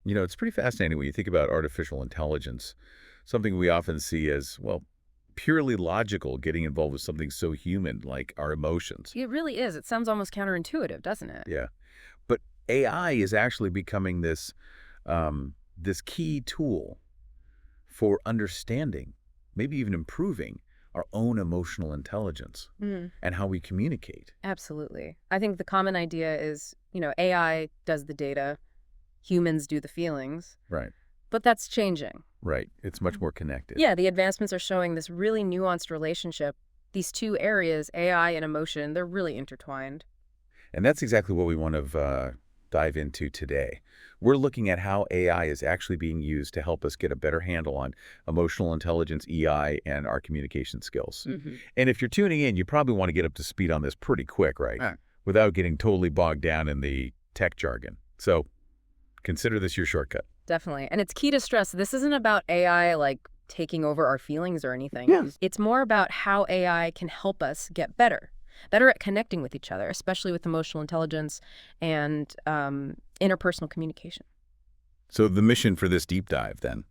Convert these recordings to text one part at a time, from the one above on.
It's pretty fascinating when you think about artificial intelligence, something we often see as, well, purely logical, getting involved with something so human like our emotions. It really is. It sounds almost counterintuitive, doesn't it? Yeah. But AI is actually becoming this key tool for understanding, maybe even improving our own emotional intelligence Mm, and how we communicate. absolutely. I think the common idea is, AI does the data, humans do the feelings, Right. but that's changing. Right. It's much more connected. Yeah, the advancements are showing this really nuanced relationship. These two areas, AI and emotion, they're really intertwined. And that's exactly what we want to dive into today. We're looking at how AI is actually being used to help us get a better handle on emotional intelligence, EI, and our communication skills. Hmm. And if you're tuning in, you probably want to get up to speed on this pretty quick, right? Without getting totally bogged down in the tech jargon. So consider this your shortcut. Definitely. And it's key to stress this isn't about AI like taking over our feelings or anything. Yeah. It's more about how AI can help us get better at connecting with each other, especially with emotional intelligence and interpersonal communication. So the mission for this deep dive, then.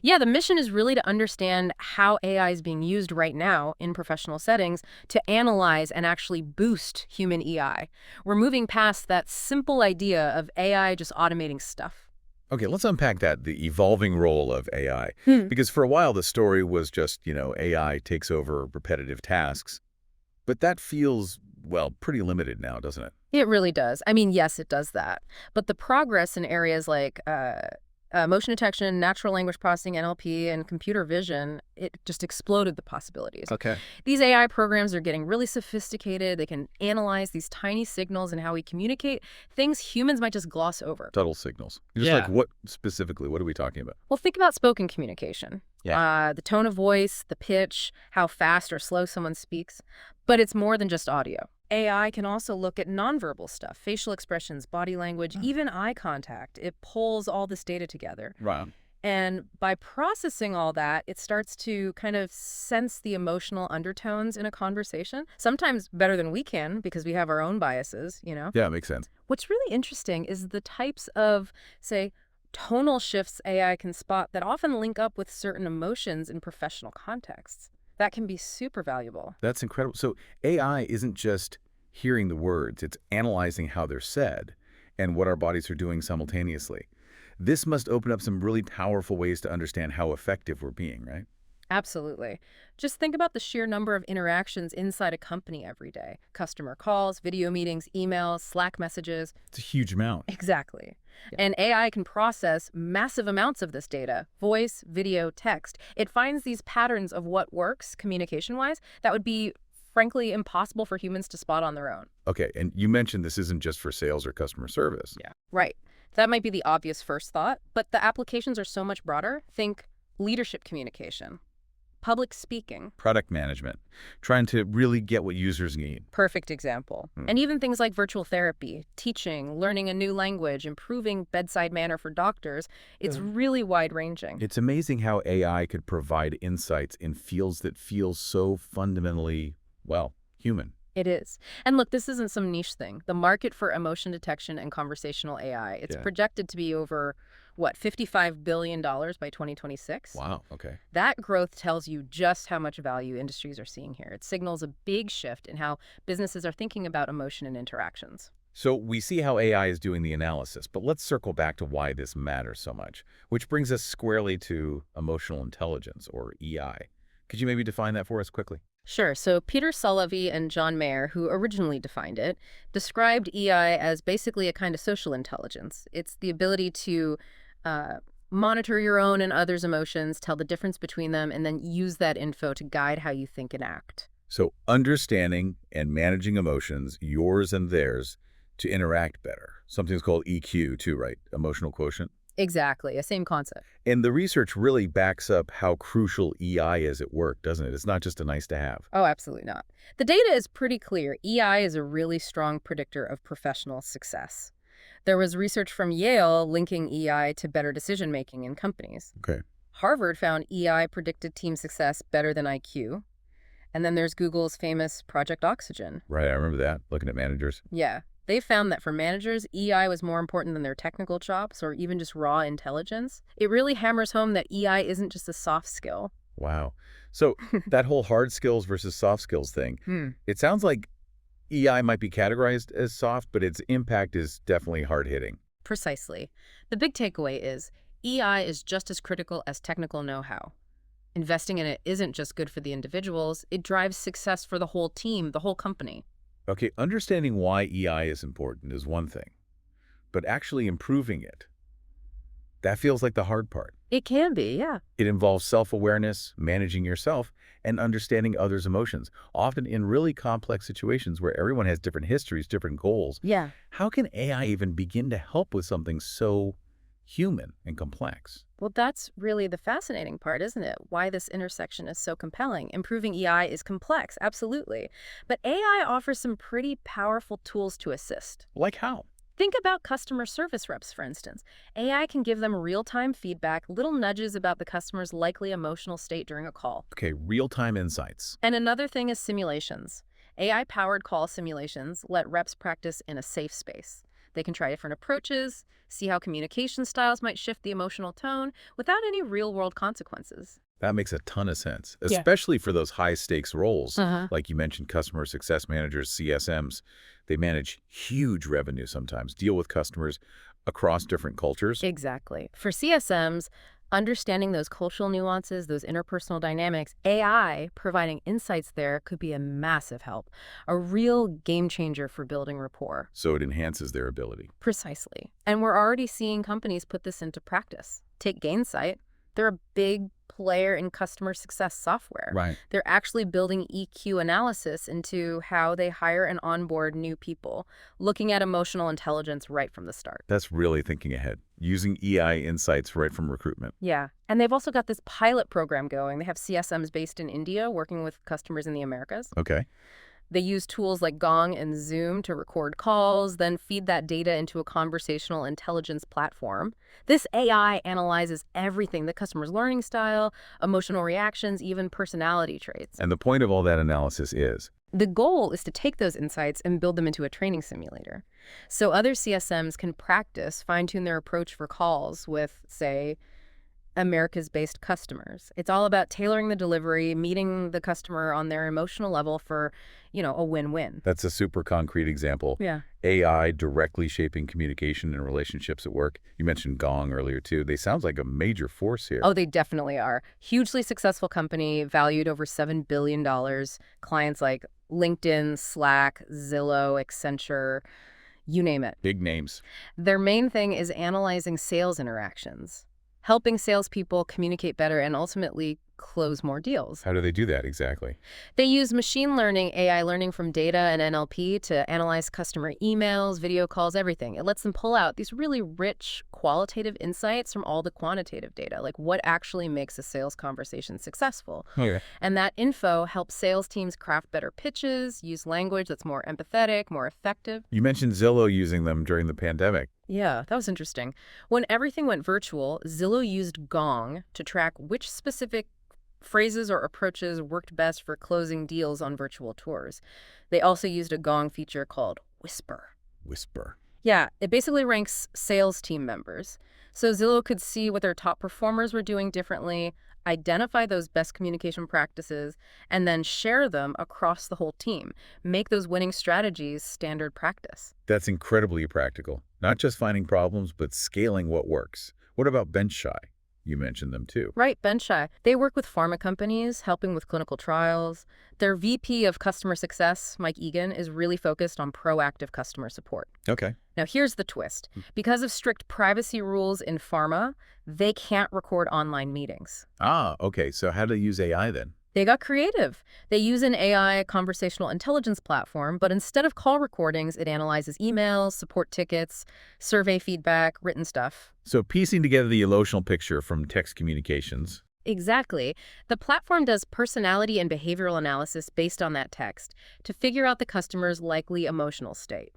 Yeah, the mission is really to understand how AI is being used right now in professional settings to analyze and actually boost human EI. We're moving past that simple idea of AI just automating stuff. Okay, let's unpack that, the evolving role of AI. Hmm. Because for a while, the story was just, AI takes over repetitive tasks. But that feels, well, pretty limited now, doesn't it? It really does. I mean, yes, it does that. But the progress in areas like motion detection, natural language processing, NLP, and computer vision, it just exploded the possibilities. Okay. These AI programs are getting really sophisticated. They can analyze these tiny signals and how we communicate, things humans might just gloss over. Subtle signals. Just Yeah. like what specifically? What are we talking about? Well, think about spoken communication. Yeah. The tone of voice, the pitch, how fast or slow someone speaks. But it's more than just audio. AI can also look at nonverbal stuff, facial expressions, body language, even eye contact. It pulls all this data together. Right. And by processing all that, it starts to kind of sense the emotional undertones in a conversation, sometimes better than we can because we have our own biases. Yeah, makes sense. What's really interesting is the types of, say, tonal shifts AI can spot that often link up with certain emotions in professional contexts. That can be super valuable. That's incredible. So AI isn't just hearing the words, it's analyzing how they're said and what our bodies are doing simultaneously. This must open up some really powerful ways to understand how effective we're being, right? Absolutely. Just think about the sheer number of interactions inside a company every day. Customer calls, video meetings, emails, Slack messages. It's a huge amount. Exactly. And AI can process massive amounts of this data, voice, video, text. It finds these patterns of what works communication-wise that would be, frankly, impossible for humans to spot on their own. Okay, and you mentioned this isn't just for sales or customer service. Yeah. Right. That might be the obvious first thought, but the applications are so much broader. Think leadership communication, public speaking. Product management, trying to really get what users need. Perfect example. And even things like virtual therapy, teaching, learning a new language, improving bedside manner for doctors. It's really wide-ranging. It's amazing how AI could provide insights in fields that feel so fundamentally, well, human. It is. And look, this isn't some niche thing. The market for emotion detection and conversational AI, it's Yeah. projected to be over, $55 billion by 2026? Wow, okay. That growth tells you just how much value industries are seeing here. It signals a big shift in how businesses are thinking about emotion and interactions. So we see how AI is doing the analysis, but let's circle back to why this matters so much, which brings us squarely to emotional intelligence, or EI. Could you maybe define that for us quickly? Sure. So Peter Salovey and John Mayer, who originally defined it, described EI as basically a kind of social intelligence. It's the ability to monitor your own and others' emotions, tell the difference between them, and then use that info to guide how you think and act. So understanding and managing emotions, yours and theirs, to interact better. Something's called EQ too, right? Emotional quotient. Exactly. A same concept. And the research really backs up how crucial EI is at work, doesn't it? It's not just a nice to have. Oh, absolutely not. The data is pretty clear. EI is a really strong predictor of professional success. There was research from Yale linking EI to better decision-making in companies. Okay. Harvard found EI predicted team success better than IQ. And then there's Google's famous Project Oxygen. Right, I remember that, looking at managers. Yeah. They found that for managers, EI was more important than their technical chops or even just raw intelligence. It really hammers home that EI isn't just a soft skill. Wow. So that whole hard skills versus soft skills thing, Hmm. it sounds like EI might be categorized as soft, but its impact is definitely hard-hitting. Precisely. The big takeaway is EI is just as critical as technical know-how. Investing in it isn't just good for the individuals, it drives success for the whole team, the whole company. Okay, understanding why EI is important is one thing, but actually improving it, that feels like the hard part. It can be, yeah. It involves self-awareness, managing yourself, and understanding others' emotions, often in really complex situations where everyone has different histories, different goals. Yeah. How can AI even begin to help with something so human and complex? Well, that's really the fascinating part, isn't it? Why this intersection is so compelling. Improving EI is complex, absolutely. But AI offers some pretty powerful tools to assist. Like how? Think about customer service reps, for instance. AI can give them real-time feedback, little nudges about the customer's likely emotional state during a call. Okay, real-time insights. And another thing is simulations. AI-powered call simulations let reps practice in a safe space. They can try different approaches, see how communication styles might shift the emotional tone without any real-world consequences. That makes a ton of sense, Yeah. especially for those high-stakes roles. Uh-huh. Like you mentioned, customer success managers, CSMs. They manage huge revenue sometimes, deal with customers across different cultures. Exactly. For CSMs, understanding those cultural nuances, those interpersonal dynamics, AI providing insights there could be a massive help, a real game changer for building rapport. So it enhances their ability. Precisely. And we're already seeing companies put this into practice. Take Gainsight. They're a big player in customer success software. Right. They're actually building EQ analysis into how they hire and onboard new people, looking at emotional intelligence right from the start. That's really thinking ahead, using EI insights right from recruitment. Yeah. And they've also got this pilot program going. They have CSMs based in India working with customers in the Americas. Okay. They use tools like Gong and Zoom to record calls, then feed that data into a conversational intelligence platform. This AI analyzes everything, the customer's learning style, emotional reactions, even personality traits. And the point of all that analysis is? The goal is to take those insights and build them into a training simulator. So other CSMs can practice, fine-tune their approach for calls with, say, America's-based customers. It's all about tailoring the delivery, meeting the customer on their emotional level for, a win-win. That's a super concrete example. Yeah. AI directly shaping communication and relationships at work. You mentioned Gong earlier, too. They sound like a major force here. Oh, they definitely are. Hugely successful company, valued over $7 billion. Clients like LinkedIn, Slack, Zillow, Accenture, you name it. Big names. Their main thing is analyzing sales interactions, helping salespeople communicate better and ultimately close more deals. How do they do that exactly? They use machine learning, AI learning from data and NLP to analyze customer emails, video calls, everything. It lets them pull out these really rich qualitative insights from all the quantitative data, like what actually makes a sales conversation successful. Okay. And that info helps sales teams craft better pitches, use language that's more empathetic, more effective. You mentioned Zillow using them during the pandemic. Yeah, that was interesting. When everything went virtual, Zillow used Gong to track which specific phrases or approaches worked best for closing deals on virtual tours. They also used a Gong feature called Whisper. Whisper. Yeah, it basically ranks sales team members. So Zillow could see what their top performers were doing differently, identify those best communication practices, and then share them across the whole team. Make those winning strategies standard practice. That's incredibly practical. Not just finding problems, but scaling what works. What about BenchShy? You mentioned them too. Right, BenchShy. They work with pharma companies, helping with clinical trials. Their VP of customer success, Mike Egan, is really focused on proactive customer support. Okay. Now, here's the twist. Because of strict privacy rules in pharma, they can't record online meetings. Ah, okay. So how do they use AI then? They got creative. They use an AI conversational intelligence platform, but instead of call recordings, it analyzes emails, support tickets, survey feedback, written stuff. So piecing together the emotional picture from text communications. Exactly. The platform does personality and behavioral analysis based on that text to figure out the customer's likely emotional state.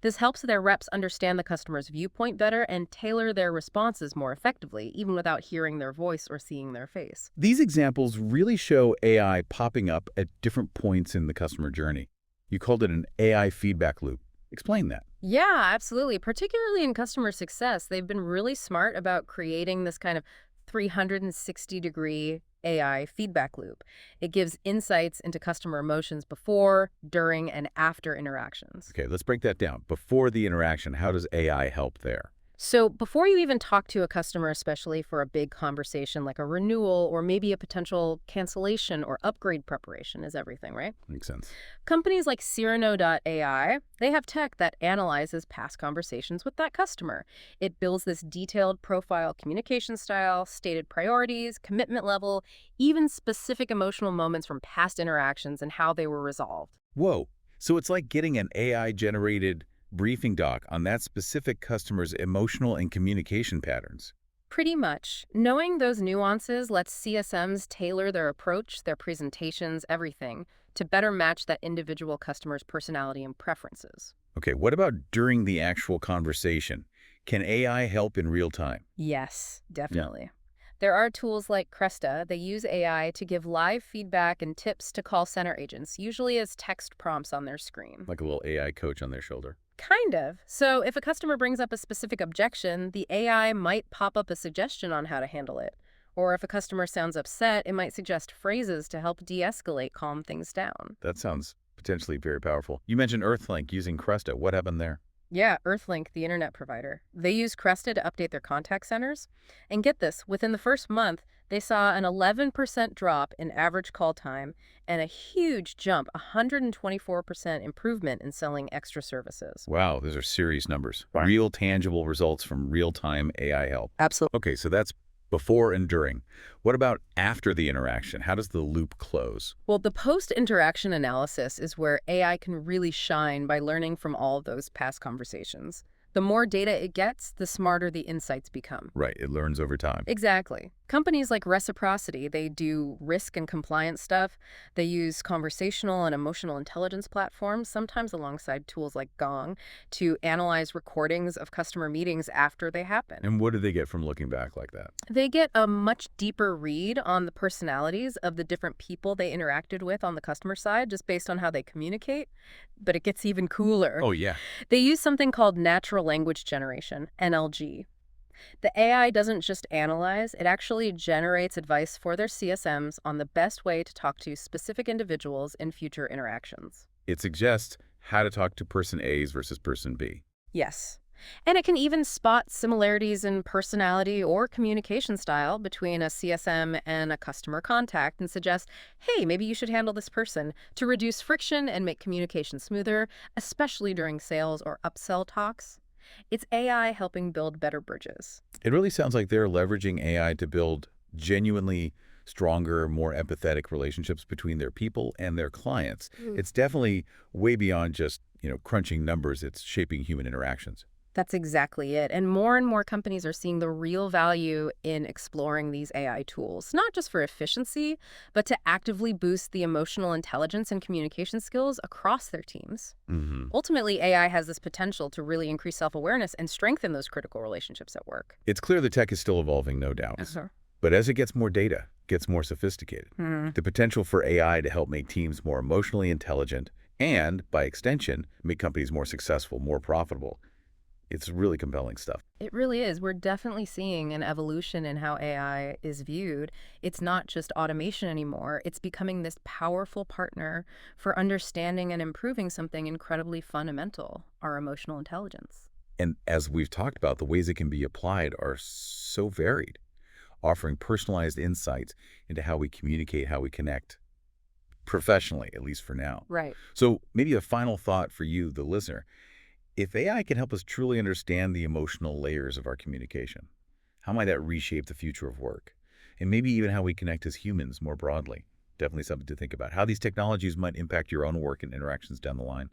This helps their reps understand the customer's viewpoint better and tailor their responses more effectively, even without hearing their voice or seeing their face. These examples really show AI popping up at different points in the customer journey. You called it an AI feedback loop. Explain that. Yeah, absolutely. Particularly in customer success, they've been really smart about creating this kind of 360-degree AI feedback loop. It gives insights into customer emotions before, during, and after interactions. Okay, let's break that down. Before the interaction, how does AI help there? So before you even talk to a customer, especially for a big conversation like a renewal or maybe a potential cancellation or upgrade preparation is everything, right? Makes sense. Companies like Cyrano.ai, they have tech that analyzes past conversations with that customer. It builds this detailed profile communication style, stated priorities, commitment level, even specific emotional moments from past interactions and how they were resolved. Whoa. So it's like getting an AI-generated briefing doc on that specific customer's emotional and communication patterns. Pretty much. Knowing those nuances lets CSMs tailor their approach, their presentations, everything, to better match that individual customer's personality and preferences. Okay, what about during the actual conversation? Can AI help in real time? Yes, Yeah. definitely. There are tools like Cresta. They use AI to give live feedback and tips to call center agents, usually as text prompts on their screen. Like a little AI coach on their shoulder. Kind of. So if a customer brings up a specific objection, the AI might pop up a suggestion on how to handle it. Or if a customer sounds upset, it might suggest phrases to help de-escalate, calm things down. That sounds potentially very powerful. You mentioned Earthlink using Cresta. What happened there? Yeah, Earthlink, the internet provider. They use Cresta to update their contact centers. And get this, within the first month, they saw an 11% drop in average call time and a huge jump, 124% improvement in selling extra services. Wow, those are serious numbers. Right. Real tangible results from real-time AI help. Absolutely. Okay, so that's before and during. What about after the interaction? How does the loop close? Well, the post-interaction analysis is where AI can really shine by learning from all of those past conversations. The more data it gets, the smarter the insights become. Right, it learns over time. Exactly. Companies like Reciprocity, they do risk and compliance stuff. They use conversational and emotional intelligence platforms, sometimes alongside tools like Gong, to analyze recordings of customer meetings after they happen. And what do they get from looking back like that? They get a much deeper read on the personalities of the different people they interacted with on the customer side, just based on how they communicate. But it gets even cooler. Oh, yeah. They use something called natural language generation, NLG. The AI doesn't just analyze, it actually generates advice for their CSMs on the best way to talk to specific individuals in future interactions. It suggests how to talk to person A's versus person B. Yes. And it can even spot similarities in personality or communication style between a CSM and a customer contact and suggest, hey, maybe you should handle this person to reduce friction and make communication smoother, especially during sales or upsell talks. It's AI helping build better bridges. It really sounds like they're leveraging AI to build genuinely stronger, more empathetic relationships between their people and their clients. It's definitely way beyond just, crunching numbers. It's shaping human interactions. That's exactly it. And more companies are seeing the real value in exploring these AI tools, not just for efficiency, but to actively boost the emotional intelligence and communication skills across their teams. Hmm. Ultimately, AI has this potential to really increase self-awareness and strengthen those critical relationships at work. It's clear the tech is still evolving, no doubt. Uh-huh. But as it gets more data, gets more sophisticated, Hmm. the potential for AI to help make teams more emotionally intelligent and, by extension, make companies more successful, more profitable. It's really compelling stuff. It really is. We're definitely seeing an evolution in how AI is viewed. It's not just automation anymore. It's becoming this powerful partner for understanding and improving something incredibly fundamental, our emotional intelligence. And as we've talked about, the ways it can be applied are so varied, offering personalized insights into how we communicate, how we connect, professionally, at least for now. Right. So maybe a final thought for you, the listener. If AI can help us truly understand the emotional layers of our communication, how might that reshape the future of work? And maybe even how we connect as humans more broadly. Definitely something to think about. How these technologies might impact your own work and interactions down the line.